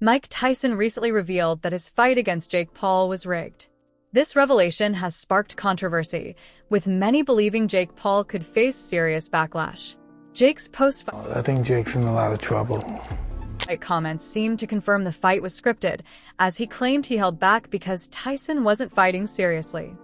Mike Tyson recently revealed that his fight against Jake Paul was rigged. This revelation has sparked controversy, with many believing Jake Paul could face serious backlash. Jake's post-fight I think Jake's in a lot of trouble. comments seemed to confirm the fight was scripted, as he claimed he held back because Tyson wasn't fighting seriously.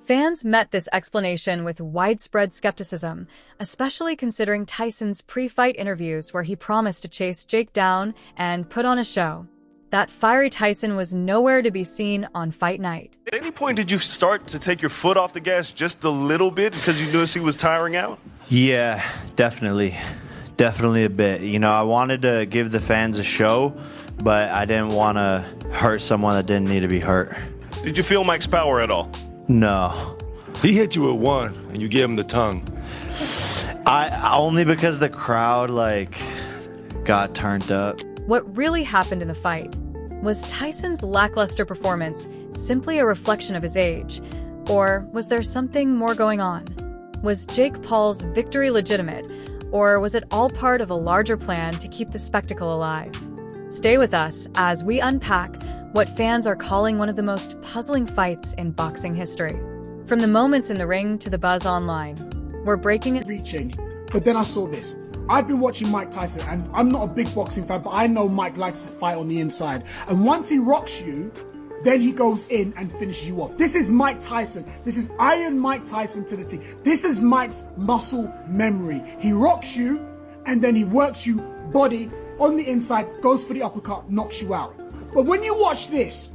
Fans met this explanation with widespread skepticism, especially considering Tyson's pre-fight interviews where he promised to chase Jake down and put on a show. That fiery Tyson was nowhere to be seen on fight night. At any point did you start to take your foot off the gas just a little bit because you noticed he was tiring out? Yeah, definitely. Definitely a bit. You know, I wanted to give the fans a show, but I didn't want to hurt someone that didn't need to be hurt. Did you feel Mike's power at all? No. He hit you with one, and you gave him the tongue. I only because the crowd, got turned up. What really happened in the fight? Was Tyson's lackluster performance simply a reflection of his age? Or was there something more going on? Was Jake Paul's victory legitimate? Or was it all part of a larger plan to keep the spectacle alive? Stay with us as we unpack what fans are calling one of the most puzzling fights in boxing history. From the moments in the ring to the buzz online, we're breaking it. Reaching, but then I saw this. I've been watching Mike Tyson, and I'm not a big boxing fan, but I know Mike likes to fight on the inside. And once he rocks you, then he goes in and finishes you off. This is Mike Tyson. This is Iron Mike Tyson to the T. This is Mike's muscle memory. He rocks you, and then he works you body on the inside, goes for the uppercut, knocks you out. But when you watch this,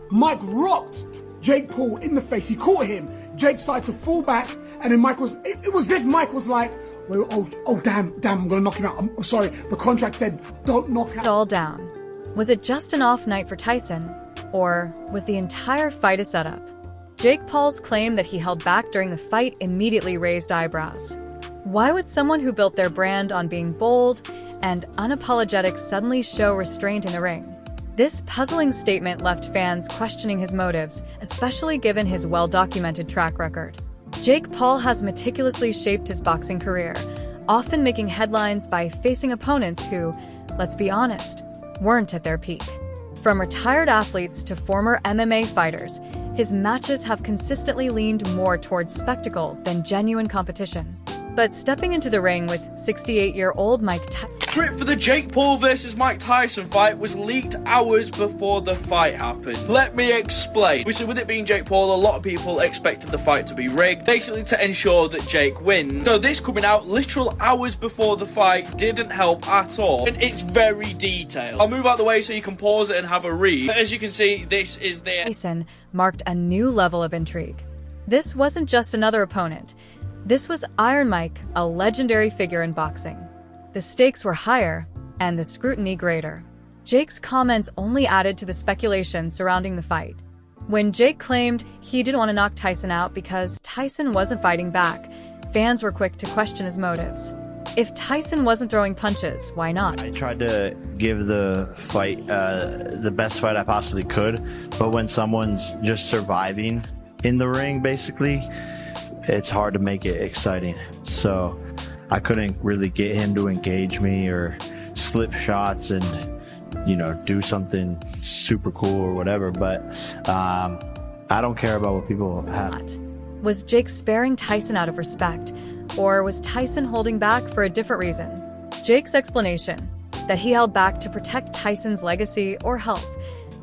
Mike rocked Jake Paul in the face. He caught him. Jake started to fall back, and then it was as if Mike was like, well, oh, damn, I'm gonna knock him out. I'm sorry, the contract said don't knock out. It all down. Was it just an off night for Tyson? Or was the entire fight a setup? Jake Paul's claim that he held back during the fight immediately raised eyebrows. Why would someone who built their brand on being bold and unapologetic suddenly show restraint in the ring? This puzzling statement left fans questioning his motives, especially given his well-documented track record. Jake Paul has meticulously shaped his boxing career, often making headlines by facing opponents who, let's be honest, weren't at their peak. From retired athletes to former MMA fighters, his matches have consistently leaned more towards spectacle than genuine competition. But stepping into the ring with 68-year-old Mike Tyson. Script for the Jake Paul versus Mike Tyson fight was leaked hours before the fight happened. Let me explain. Obviously, with it being Jake Paul, a lot of people expected the fight to be rigged, basically to ensure that Jake wins. So this coming out literal hours before the fight didn't help at all, and it's very detailed. I'll move out the way so you can pause it and have a read. But as you can see, this is the Tyson marked a new level of intrigue. This wasn't just another opponent. This was Iron Mike, a legendary figure in boxing. The stakes were higher, and the scrutiny greater. Jake's comments only added to the speculation surrounding the fight. When Jake claimed he didn't want to knock Tyson out because Tyson wasn't fighting back, fans were quick to question his motives. If Tyson wasn't throwing punches, why not? I tried to give the fight the best fight I possibly could, but when someone's just surviving in the ring, basically, it's hard to make it exciting. So I couldn't really get him to engage me or slip shots and, do something super cool or whatever. But I don't care about what people have. Was Jake sparing Tyson out of respect, or was Tyson holding back for a different reason? Jake's explanation, that he held back to protect Tyson's legacy or health,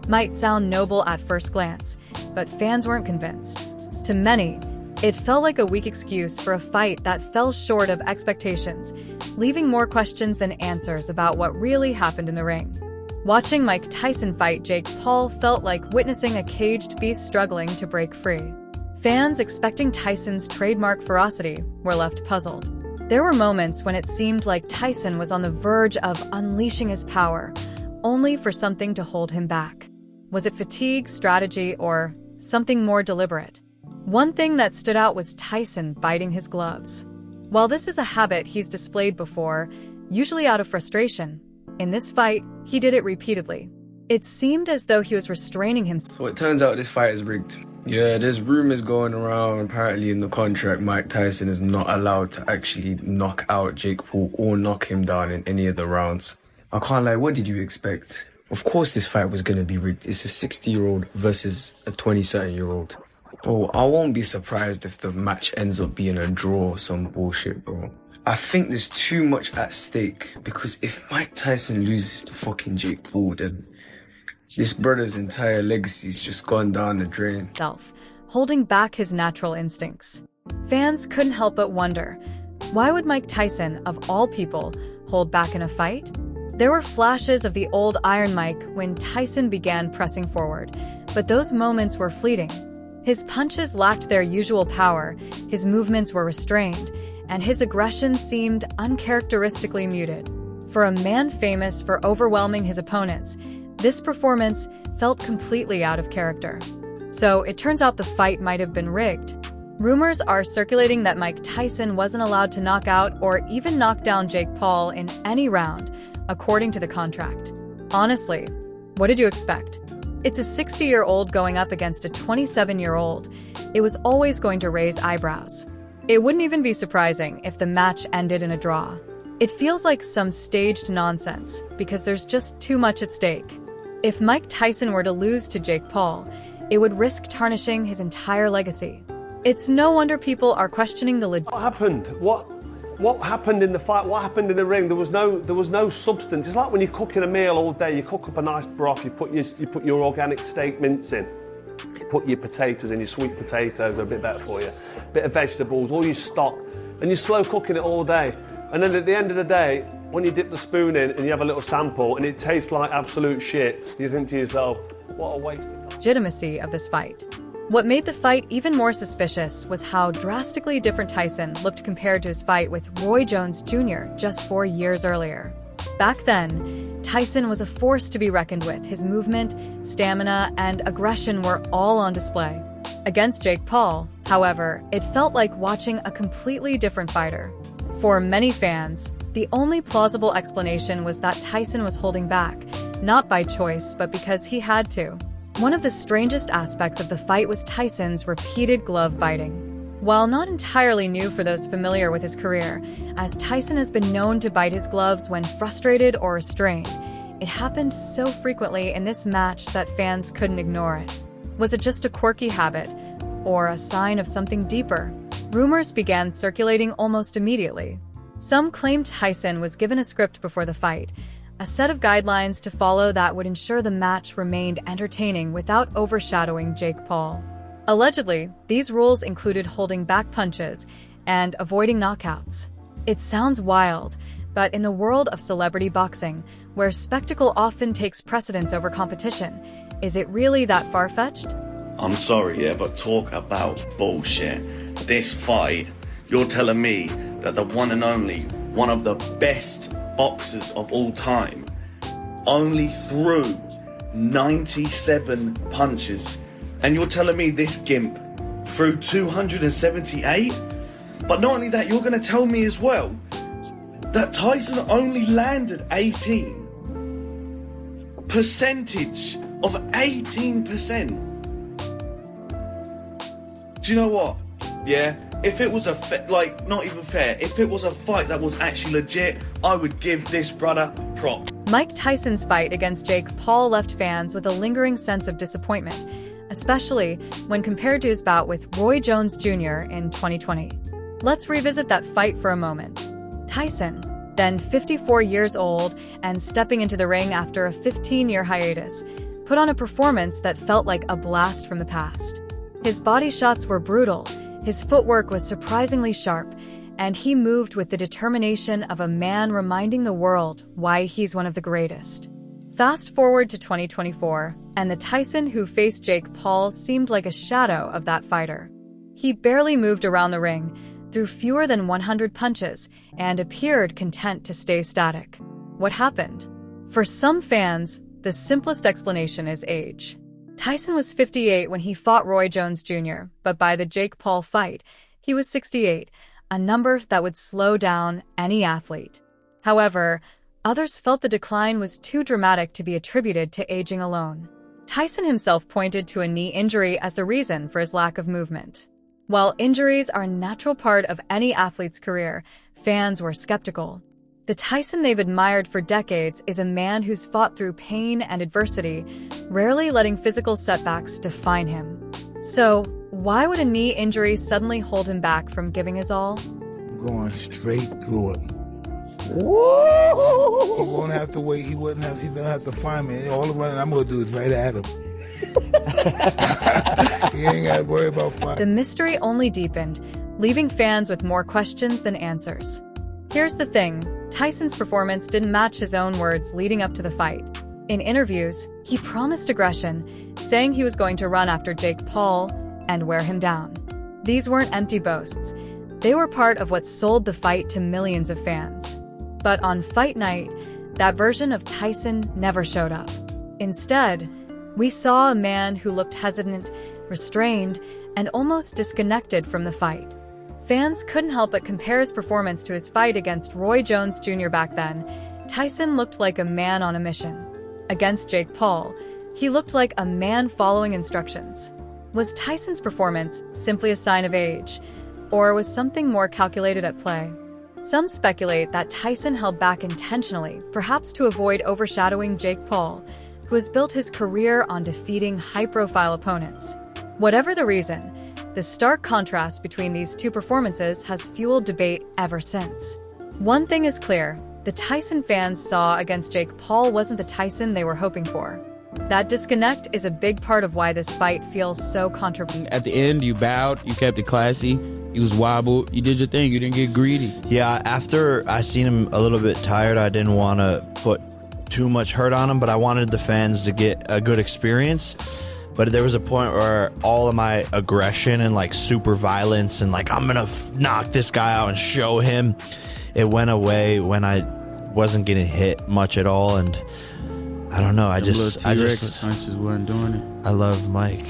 might sound noble at first glance, but fans weren't convinced. To many, it felt like a weak excuse for a fight that fell short of expectations, leaving more questions than answers about what really happened in the ring. Watching Mike Tyson fight Jake Paul felt like witnessing a caged beast struggling to break free. Fans expecting Tyson's trademark ferocity were left puzzled. There were moments when it seemed like Tyson was on the verge of unleashing his power, only for something to hold him back. Was it fatigue, strategy, or something more deliberate? One thing that stood out was Tyson biting his gloves. While this is a habit he's displayed before, usually out of frustration, in this fight, he did it repeatedly. It seemed as though he was restraining himself. So it turns out this fight is rigged. Yeah, there's rumors going around. Apparently in the contract, Mike Tyson is not allowed to actually knock out Jake Paul or knock him down in any of the rounds. I can't lie, what did you expect? Of course this fight was going to be rigged. It's a 60-year-old versus a 20-something-year-old. Oh, I won't be surprised if the match ends up being a draw or some bullshit, bro. I think there's too much at stake, because if Mike Tyson loses to fucking Jake Paul, then this brother's entire legacy's just gone down the drain. Holding back his natural instincts. Fans couldn't help but wonder, why would Mike Tyson, of all people, hold back in a fight? There were flashes of the old Iron Mike when Tyson began pressing forward, but those moments were fleeting. His punches lacked their usual power, his movements were restrained, and his aggression seemed uncharacteristically muted. For a man famous for overwhelming his opponents, this performance felt completely out of character. So it turns out the fight might have been rigged. Rumors are circulating that Mike Tyson wasn't allowed to knock out or even knock down Jake Paul in any round, according to the contract. Honestly, what did you expect? It's a 60-year-old going up against a 27-year-old. It was always going to raise eyebrows. It wouldn't even be surprising if the match ended in a draw. It feels like some staged nonsense because there's just too much at stake. If Mike Tyson were to lose to Jake Paul, it would risk tarnishing his entire legacy. It's no wonder people are questioning the What happened? What happened in the fight? What happened in the ring? There was no substance. It's like when you're cooking a meal all day. You cook up a nice broth. You put your organic steak mince in. You put your potatoes in. Your sweet potatoes are a bit better for you. A bit of vegetables, all your stock, and you're slow cooking it all day. And then at the end of the day, when you dip the spoon in and you have a little sample and it tastes like absolute shit, you think to yourself, what a waste of time. Legitimacy of this fight. What made the fight even more suspicious was how drastically different Tyson looked compared to his fight with Roy Jones Jr. just 4 years earlier. Back then, Tyson was a force to be reckoned with. His movement, stamina, and aggression were all on display. Against Jake Paul, however, it felt like watching a completely different fighter. For many fans, the only plausible explanation was that Tyson was holding back, not by choice, but because he had to. One of the strangest aspects of the fight was Tyson's repeated glove biting. While not entirely new for those familiar with his career, as Tyson has been known to bite his gloves when frustrated or restrained, it happened so frequently in this match that fans couldn't ignore it. Was it just a quirky habit, or a sign of something deeper? Rumors began circulating almost immediately. Some claimed Tyson was given a script before the fight, a set of guidelines to follow that would ensure the match remained entertaining without overshadowing Jake Paul. Allegedly, these rules included holding back punches and avoiding knockouts. It sounds wild, but in the world of celebrity boxing, where spectacle often takes precedence over competition, is it really that far-fetched? I'm sorry, yeah, but talk about bullshit. This fight, you're telling me that the one and only, one of the best boxers of all time, only threw 97 punches, and you're telling me this gimp threw 278? But not only that, you're going to tell me as well that Tyson only landed 18. Percentage of 18%. Do you know what? Yeah, if it was not even fair, if it was a fight that was actually legit, I would give this brother props. Mike Tyson's fight against Jake Paul left fans with a lingering sense of disappointment, especially when compared to his bout with Roy Jones Jr. in 2020. Let's revisit that fight for a moment. Tyson, then 54 years old and stepping into the ring after a 15-year hiatus, put on a performance that felt like a blast from the past. His body shots were brutal, his footwork was surprisingly sharp, and he moved with the determination of a man reminding the world why he's one of the greatest. Fast forward to 2024, and the Tyson who faced Jake Paul seemed like a shadow of that fighter. He barely moved around the ring, threw fewer than 100 punches, and appeared content to stay static. What happened? For some fans, the simplest explanation is age. Tyson was 58 when he fought Roy Jones Jr., but by the Jake Paul fight, he was 68, a number that would slow down any athlete. However, others felt the decline was too dramatic to be attributed to aging alone. Tyson himself pointed to a knee injury as the reason for his lack of movement. While injuries are a natural part of any athlete's career, fans were skeptical. The Tyson they've admired for decades is a man who's fought through pain and adversity, rarely letting physical setbacks define him. So, why would a knee injury suddenly hold him back from giving his all? Going straight through it. Whoa! He won't have to wait. He don't have to find me. All the running I'm gonna do is right at him. He ain't gotta worry about finding. The mystery only deepened, leaving fans with more questions than answers. Here's the thing, Tyson's performance didn't match his own words leading up to the fight. In interviews, he promised aggression, saying he was going to run after Jake Paul and wear him down. These weren't empty boasts. They were part of what sold the fight to millions of fans. But on fight night, that version of Tyson never showed up. Instead, we saw a man who looked hesitant, restrained, and almost disconnected from the fight. Fans couldn't help but compare his performance to his fight against Roy Jones Jr. back then. Tyson looked like a man on a mission. Against Jake Paul, he looked like a man following instructions. Was Tyson's performance simply a sign of age, or was something more calculated at play? Some speculate that Tyson held back intentionally, perhaps to avoid overshadowing Jake Paul, who has built his career on defeating high-profile opponents. Whatever the reason, the stark contrast between these two performances has fueled debate ever since. One thing is clear, the Tyson fans saw against Jake Paul wasn't the Tyson they were hoping for. That disconnect is a big part of why this fight feels so controversial. At the end, you bowed, you kept it classy, you was wobbled, you did your thing, you didn't get greedy. Yeah, after I seen him a little bit tired, I didn't want to put too much hurt on him, but I wanted the fans to get a good experience. But there was a point where all of my aggression and like super violence and like I'm gonna knock this guy out and show him, it went away when I wasn't getting hit much at all. And I don't know, I just punches wasn't doing it. I love Mike.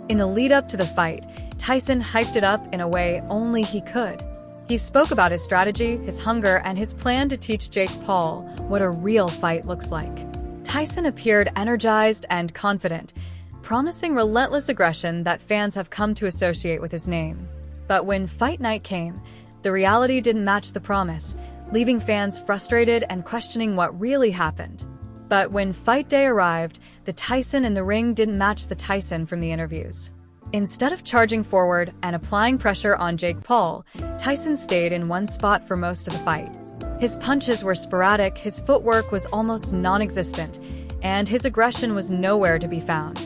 In the lead up to the fight, Tyson hyped it up in a way only he could. He spoke about his strategy, his hunger, and his plan to teach Jake Paul what a real fight looks like. Tyson appeared energized and confident, promising relentless aggression that fans have come to associate with his name. But when fight night came, the reality didn't match the promise, leaving fans frustrated and questioning what really happened. But when fight day arrived, the Tyson in the ring didn't match the Tyson from the interviews. Instead of charging forward and applying pressure on Jake Paul, Tyson stayed in one spot for most of the fight. His punches were sporadic, his footwork was almost non-existent, and his aggression was nowhere to be found.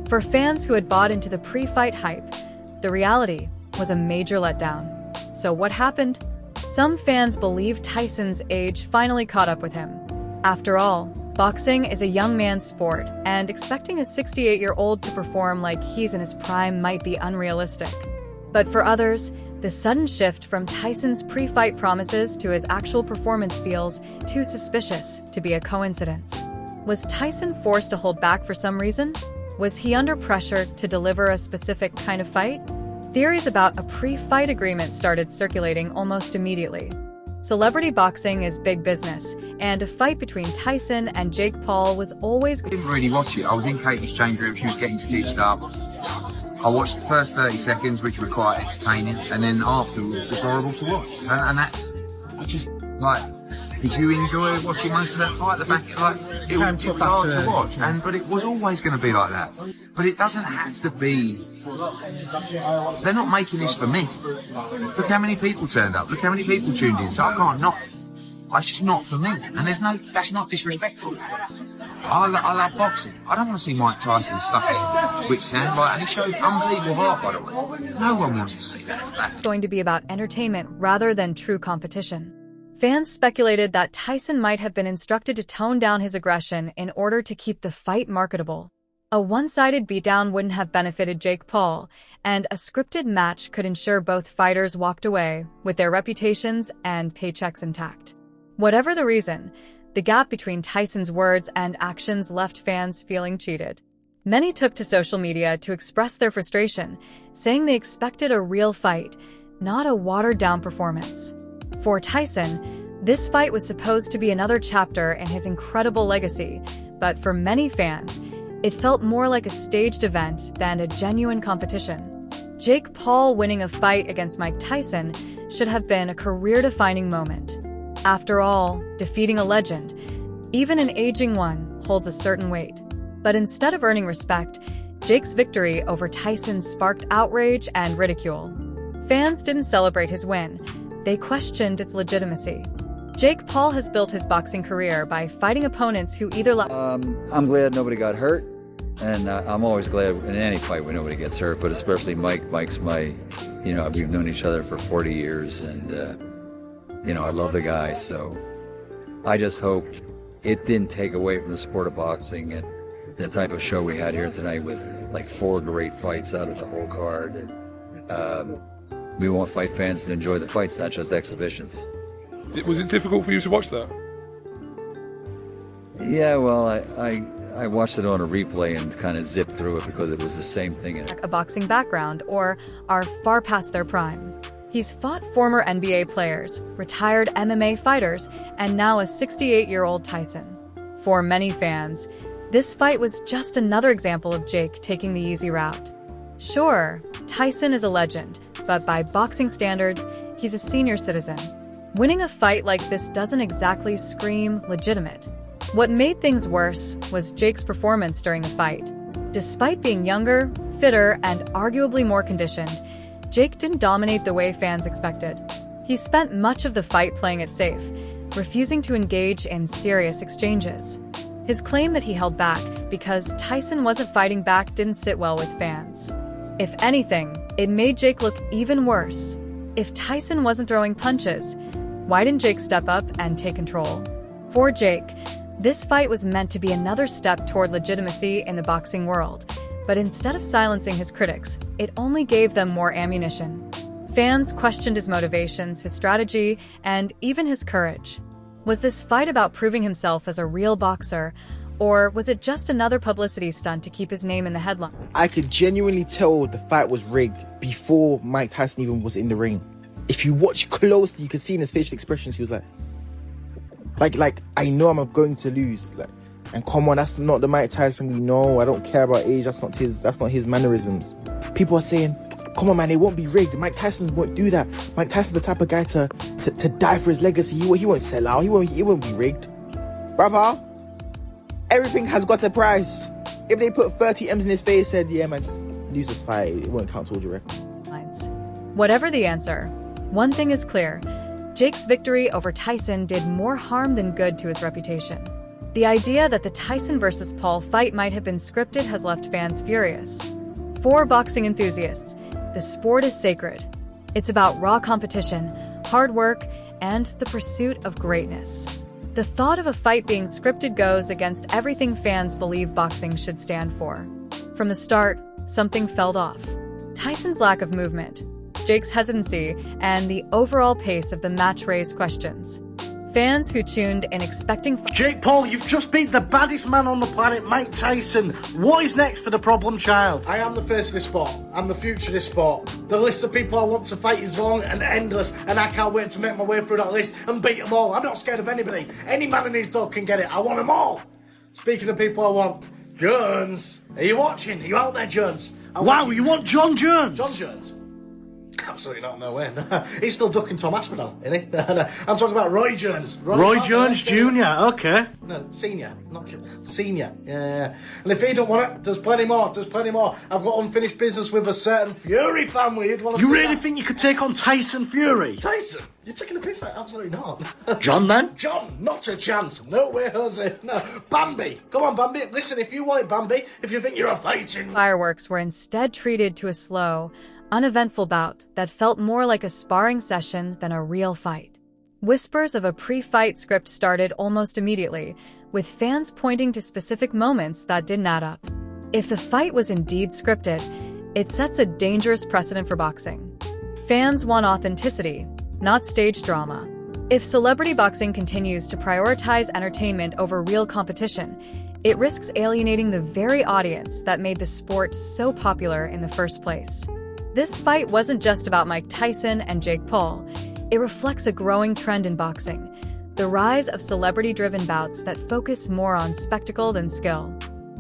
For fans who had bought into the pre-fight hype, the reality was a major letdown. So what happened? Some fans believe Tyson's age finally caught up with him. After all, boxing is a young man's sport, and expecting a 68-year-old to perform like he's in his prime might be unrealistic. But for others, the sudden shift from Tyson's pre-fight promises to his actual performance feels too suspicious to be a coincidence. Was Tyson forced to hold back for some reason? Was he under pressure to deliver a specific kind of fight? Theories about a pre-fight agreement started circulating almost immediately. Celebrity boxing is big business, and a fight between Tyson and Jake Paul was always... I didn't really watch it. I was in Katie's change room, she was getting stitched up. I watched the first 30 seconds, which were quite entertaining, and then after it was just horrible to watch. And that's, I just, like, did you enjoy watching most of that fight? The back, like, it was hard to watch, but it was always going to be like that. But it doesn't have to be. They're not making this for me. Look how many people turned up. Look how many people tuned in. So I can't not. It's just not for me. And that's not disrespectful. I love boxing. I don't want to see Mike Tyson stuck in quicksand, and he showed unbelievable heart, by the way. No one wants to see that. Going to be about entertainment rather than true competition. Fans speculated that Tyson might have been instructed to tone down his aggression in order to keep the fight marketable. A one-sided beatdown wouldn't have benefited Jake Paul, and a scripted match could ensure both fighters walked away with their reputations and paychecks intact. Whatever the reason, the gap between Tyson's words and actions left fans feeling cheated. Many took to social media to express their frustration, saying they expected a real fight, not a watered-down performance. For Tyson, this fight was supposed to be another chapter in his incredible legacy, but for many fans, it felt more like a staged event than a genuine competition. Jake Paul winning a fight against Mike Tyson should have been a career-defining moment. After all, defeating a legend, even an aging one, holds a certain weight. But instead of earning respect, Jake's victory over Tyson sparked outrage and ridicule. Fans didn't celebrate his win. They questioned its legitimacy. Jake Paul has built his boxing career by fighting opponents who either I'm glad nobody got hurt, and I'm always glad in any fight when nobody gets hurt, but especially Mike. Mike's my, we've known each other for 40 years, and, I love the guy, so I just hope it didn't take away from the sport of boxing and the type of show we had here tonight with like 4 great fights out of the whole card. And, we want fight fans to enjoy the fights, not just exhibitions. Was it difficult for you to watch that? Yeah, well, I watched it on a replay and kind of zipped through it because it was the same thing. a boxing background or are far past their prime. He's fought former NBA players, retired MMA fighters, and now a 68-year-old Tyson. For many fans, this fight was just another example of Jake taking the easy route. Sure, Tyson is a legend, but by boxing standards, he's a senior citizen. Winning a fight like this doesn't exactly scream legitimate. What made things worse was Jake's performance during the fight. Despite being younger, fitter, and arguably more conditioned, Jake didn't dominate the way fans expected. He spent much of the fight playing it safe, refusing to engage in serious exchanges. His claim that he held back because Tyson wasn't fighting back didn't sit well with fans. If anything, it made Jake look even worse. If Tyson wasn't throwing punches, why didn't Jake step up and take control? For Jake, this fight was meant to be another step toward legitimacy in the boxing world, but instead of silencing his critics, it only gave them more ammunition. Fans questioned his motivations, his strategy, and even his courage. Was this fight about proving himself as a real boxer, or was it just another publicity stunt to keep his name in the headline? I could genuinely tell the fight was rigged before Mike Tyson even was in the ring. If you watch closely, you could see in his facial expressions, he was like, I know I'm going to lose. And come on, that's not the Mike Tyson we know. I don't care about age. That's not his mannerisms. People are saying, come on, man, it won't be rigged. Mike Tyson won't do that. Mike Tyson's the type of guy to die for his legacy. He won't sell out. He won't be rigged. Brother, everything has got a price. If they put 30 M's in his face, said, yeah, man, just lose this fight, it won't count towards your record. Whatever the answer, one thing is clear. Jake's victory over Tyson did more harm than good to his reputation. The idea that the Tyson versus Paul fight might have been scripted has left fans furious. For boxing enthusiasts, the sport is sacred. It's about raw competition, hard work, and the pursuit of greatness. The thought of a fight being scripted goes against everything fans believe boxing should stand for. From the start, something felt off. Tyson's lack of movement, Jake's hesitancy, and the overall pace of the match raised questions. Fans who tuned in expecting... Jake Paul, you've just beat the baddest man on the planet, Mike Tyson. What is next for the problem child? I am the face of this sport. I'm the future of this sport. The list of people I want to fight is long and endless, and I can't wait to make my way through that list and beat them all. I'm not scared of anybody. Any man in his dog can get it. I want them all. Speaking of people I want, Jones. Are you watching? Are you out there, Jones? Wow, you want John Jones? John Jones? Absolutely not, no way. He's still ducking Tom Aspinall, isn't he? No. I'm talking about Roy Jones. Roy Jones Jr., okay. No, senior, not senior. Yeah. And if he don't want it, there's plenty more. I've got unfinished business with a certain Fury family. You really think you could take on Tyson Fury? Tyson? You're taking a piss out? Absolutely not. John, then? John, not a chance. No way, Jose. No. Bambi. Come on, Bambi. Listen, if you want it, Bambi, if you think you're a fighting... Fireworks were instead treated to a slow, uneventful bout that felt more like a sparring session than a real fight. Whispers of a pre-fight script started almost immediately, with fans pointing to specific moments that didn't add up. If the fight was indeed scripted, it sets a dangerous precedent for boxing. Fans want authenticity, not stage drama. If celebrity boxing continues to prioritize entertainment over real competition, it risks alienating the very audience that made the sport so popular in the first place. This fight wasn't just about Mike Tyson and Jake Paul. It reflects a growing trend in boxing, the rise of celebrity-driven bouts that focus more on spectacle than skill.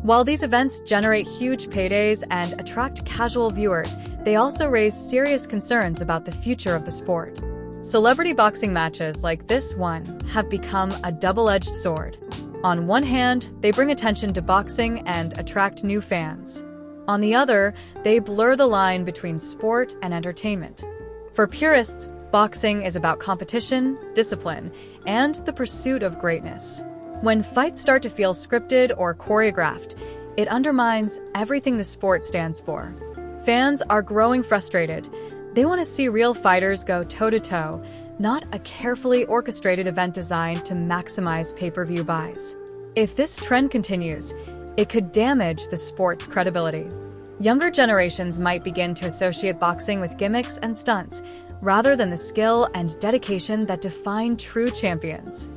While these events generate huge paydays and attract casual viewers, they also raise serious concerns about the future of the sport. Celebrity boxing matches like this one have become a double-edged sword. On one hand, they bring attention to boxing and attract new fans. On the other, they blur the line between sport and entertainment. For purists, boxing is about competition, discipline, and the pursuit of greatness. When fights start to feel scripted or choreographed, it undermines everything the sport stands for. Fans are growing frustrated. They want to see real fighters go toe-to-toe, not a carefully orchestrated event designed to maximize pay-per-view buys. If this trend continues, it could damage the sport's credibility. Younger generations might begin to associate boxing with gimmicks and stunts, rather than the skill and dedication that define true champions.